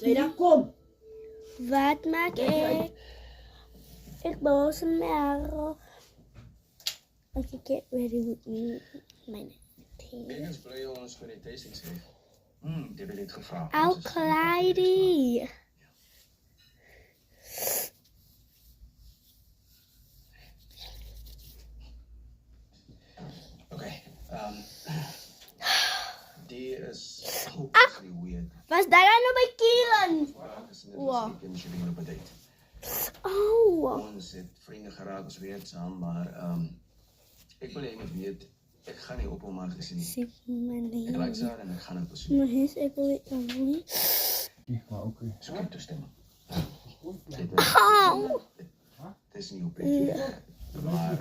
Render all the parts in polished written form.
Zayda, kom. Wat maak ik? Ik ben zo merk. Als ik get ready with me, mijn team. Wegens wil je ons voor die tasting schrijven? Die wil niet gevraagd. Au, Kleidie. Oké, die is hopelessly weird. Was daar nou bij Kieran? Wow. Ik en Shereen op een date. Oh. Ons het vrienden geraakt, ons werkt samen, maar ik wil even weten, ik ga niet op om haar te zien. Zie mijn Ik like ze leven. en ik ga het bezoeken. Maar hij is even niet. Maar ook weer. Zoek je toestemming. Oh. Het is niet op je. Maar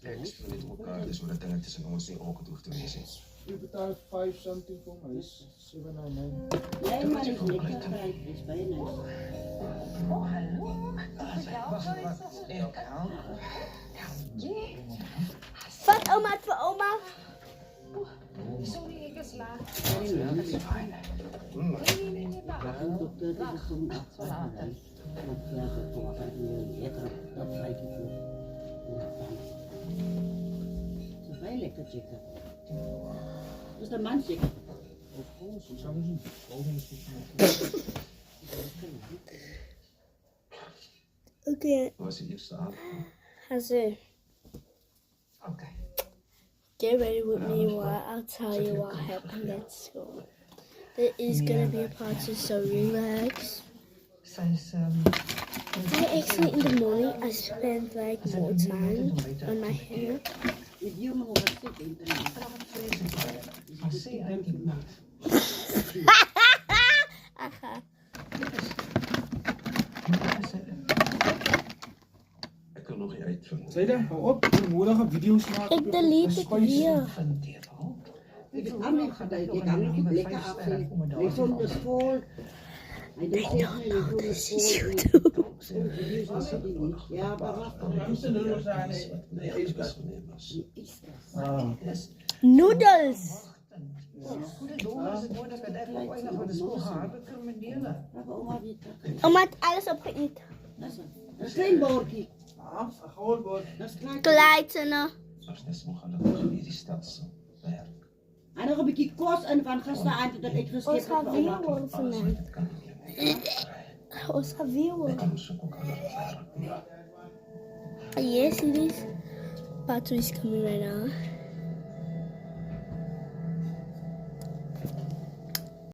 ik speel niet op elkaar, dus we dat dingen tussen ons niet ook hoeft te wezen. Je betaalt 5 something voor mij, is 799. Nee, maar is lekker krijg. Is bijna. Oh, hallo. Wat oma, voor oma? Sorry, ik is laat. De dokter is er toen afgehaald. Want ja, dat lijkt het wel. Ze zijn lekker chicken. Dat is de man chicken. Of gewoon, ik zou zien. Gewoon is goed. Oké. Was je eerste avond? Hazel. Oké. Get ready with me while I'll tell you what happened at school. There is gonna be a party, so relax. I actually in the morning I spent like more time on my hair. Met jongen wat zit in de Aha. Ik kan nog niet uitvinden. Zayda, hou op. Je moeder gaat video's maken. Ik delete het weer. Ik heb aan gedaan. Ik kan niet lekker afzien. Ik vond de school. Hij doet tegen me, ik vond de school. Ja, maar wacht. Noodles. Oma had alles opgeëet. Dat is geen boordje. Ah, gewoon bord. Dat is klein. Kleitenen. Zoals net zo gaan dat in die stad werk. En nog een beetje kost en van gisteravond dat ik geschikt Ons heb gaat voor weer oma. worden vandaag. Ons gaat weer worden. Yes, it is. Patrick is coming right now.